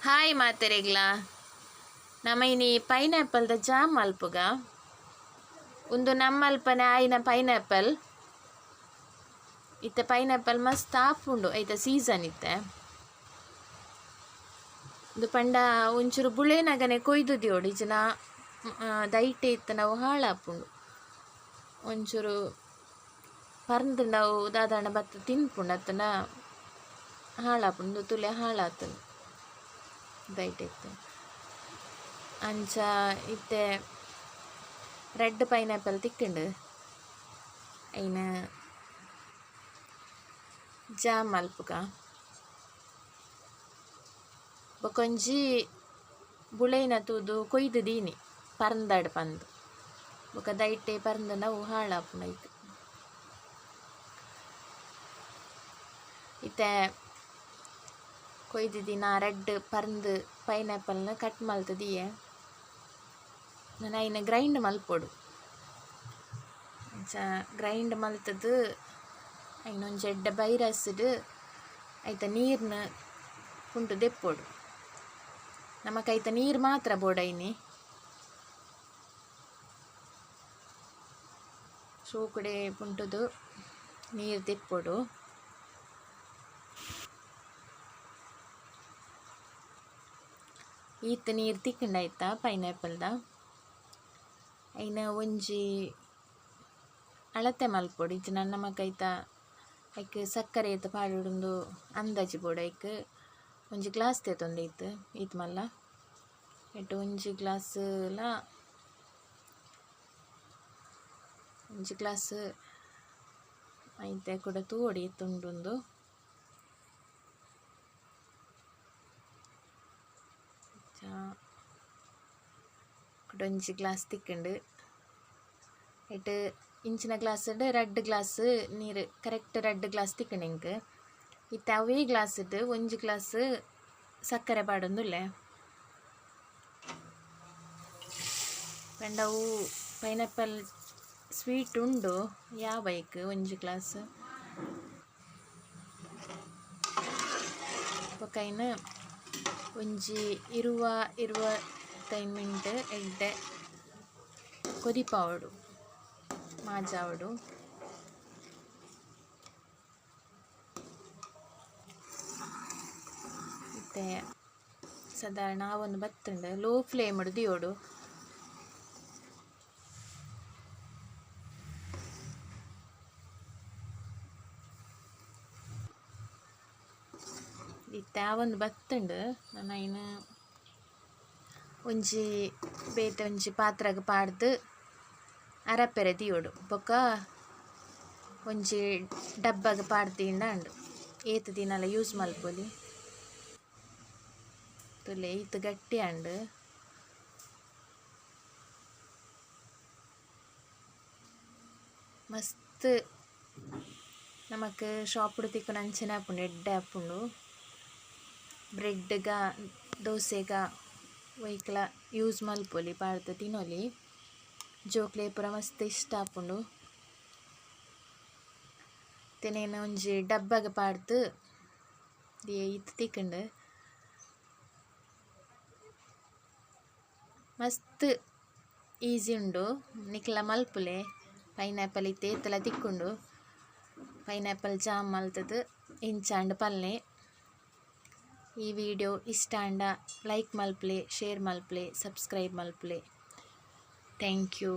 Hi ಮಾತೆರೆಗ್ಲ ನಮೈನಿ ಪೈನಾಪಲ್ದ jam ಮಲ್ಪುಗ ಒಂದು ನಮ್ಮಲ್ಪನೆ ಆಯ್ನ pineapple ಇತ್ತೆ pineapple ಮಸ್ತ್ ಆಪುಂಡು ಐತ ಸೀಸನ್ ಇತ್ತೆ ಇದು ಪಂಡ ಒಂಚೂರು ಬುಳೆನಗನೆ ಕೊಯ್ದು ದಿಯೋಡು ಇಜನ ದೈಟೆ ಇತ್ತ ನಾವು ಹಾಳಾಪುಂಡು ಒಂಚೂರು ಪರ್ಂದು ನಾವು ದಾದಾಂಡ ಬತ್ತ ತಿನ್ಪುಂಡು ಅತ್ತನ ಹಾಳಾಪುಂಡು ತುಲೆ ಹಾಳಾತನು ದೈಟೆ ಇತ್ತು ಅಂಚ ಇತ್ತೆ ರೆಡ್ ಪೈನಾಪಲ್ ತಿಕ್ಕಂಡು ಐನ ಜಾಮ್ ಮಲ್ಪುಗ ಬೊಕೊಂಜಿ ಬುಳೆನ ತೂದು ಕೊಯ್ದು ದೀನಿ ಪರ್ಂದಾಡು ಪಂದು ಬೊಕ ದೈಟೆ ಪರ್ಂದು ನಾವು ಹಾಳಾಪುಂಡು ಐತೆ ಇತ್ತೆ ಕೊಯ್ದು ದಿನ ರೆಡ್ ಪರ್ಂದು ಪೈನಾಪಲ್ನ ಕಟ್ ಮಲ್ತು ದಿಯೆ ನಾನು ಐನ ಗ್ರೈಂಡ್ ಮಲ್ಪೊಡು ಗ್ರೈಂಡ್ ಮಲ್ತದು ಐನೊಂಜಿ ಎಡ್ಡೆ ಬೈರಸ್ಡ್ ಐತ ನೀರ್ನ ಪುಂಟು ದೆಪ್ಪೊಡು ನಮಕೈತ ನೀರು ಮಾತ್ರ ಬೋಡೈನಿ ಸೋಕುಡೆ ಪುಂಟುದು ನೀರು ದೆಪ್ಪೊಡು ಈತ ನೀರು ತಿಕ್ಕಂಡಾಯ್ತಾ ಪೈನಾಪಲ್ದ ಐನ ಒಂಜಿ ಅಳತೆ ಮಲ್ಪೊಡು ಇಜ್ಜಿ ನನ್ನ ನಮಕೈತ ಐಕ್ ಸಕ್ಕರೆ ಏತ ಪಾಡುಂದು ಅಂದಾಜಿ ಬೋಡು ಐಕ್ ಒಂಜಿ ಗ್ಲಾಸ್ ತೆತೊಂದೈತು ಈತ್ ಮಲ್ಲ ಎಟ್ಟು ಒಂಜಿ ಗ್ಲಾಸ್ ಐತೆ ಕೂಡ ತೂವೊಡಿ ತುಂಡುಂದು ಒಂಜಿ ಗ್ಲಾಸ್ ತಿಕ್ಕಂಡು ಎಟ್ಟು ಇಂಚಿನ ಗ್ಲಾಸ್ ರೆಡ್ ಗ್ಲಾಸ್ ನೀರು ಕರೆಕ್ಟ್ ರೆಡ್ ಗ್ಲಾಸ್ ತಿಕ್ಕಂಡು ಇಂಕ್ ಇತ್ತೆ ಅವೇ ಗ್ಲಾಸ್ ಒಂಜಿ ಗ್ಲಾಸ್ ಸಕ್ಕರೆ ಪಾಡೊಂದುಲ್ಲೆ ಪಂಡವು ಪೈನಾಪಲ್ ಸ್ವೀಟ್ ಉಂಡು ಯಾವೈಕ್ ಒಂಜಿ ಗ್ಲಾಸ್ ಬೊಕೈನ ಒಂಜಿ 20-25 ಮಿನಿಟ್ ಎಡ್ಡೆ ಕೊದಿಪಾವಡು ಮಾಜಾವಡು ಮತ್ತೆ ಸಾಧಾರಣ ಒಂದು ಬತ್ತುಂಡು ಲೋ ಫ್ಲೇಮ್ ದಿಯೋಡು ಇತ್ತೆ ಒಂದು ಬತ್ತುಂಡು ನಾನು ಐನ ಒಂಜಿ ಬೇತೆ ಒಂಜಿ ಪಾತ್ರಗ್ ಪಾಡ್ದು ಅರಪೆರೆ ದಿಯೋಡು ಬೊಕ ಒಂಜಿ ಡಬ್ಬಗ್ ಪಾಡ್ದಿಂಡ ಉಂಡು ಏತ್ ದಿನಲ ಯೂಸ್ ಮಲ್ಪೊಲಿ ತುಲೆ ಈತ್ ಗಟ್ಟಿ ಅಂಡು ಮಸ್ತ್ ನಮಕ್ ಶಾಪ್ಡ್ ತಿಕ್ಕುನ ಅಂಚನೆ ಆಪುಂಡು ಎಡ್ಡೆ ಆಪುಂಡು ಬ್ರೆಡ್ಗ ದೋಸೆಗ ಒಯ್ಕಲ ಯೂಸ್ ಮಲ್ಪೊಲಿ ಪಾಡ್ದು ತಿನ್ನೊಲಿ ಜೋಕ್ಲೆ ಪೂರ ಮಸ್ತ್ ಇಷ್ಟ ಆಪುಂಡು ತೆನೇನ ಒಂಜಿ ಡಬ್ಬಗ ಪಾಡ್ದು ಈತ್ ತಿಕ್ಕಂಡು ಮಸ್ತ್ ಈಸಿ ಉಂಡು ನಿಕ್ಲ ಮಲ್ಪುಲೆ ಪೈನಾಪಲ್ ಇತ್ತೆ ಏತಲ ತಿಕ್ಕುಂಡು ಪೈನಾಪಲ್ ಜಾಮ್ ಮಲ್ತದು ಇಂಚಾಂಡ್ ಪಲ್ಲೆ ಈ ವಿಡಿಯೋ ಇಷ್ಟ ಆಂಡ ಲೈಕ್ ಮಲ್ಪಲೆ ಶೇರ್ ಮಲ್ಪಲೆ ಸಬ್ಸ್ಕ್ರೈಬ್ ಮಲ್ಪಲೆ ಥ್ಯಾಂಕ್ ಯು.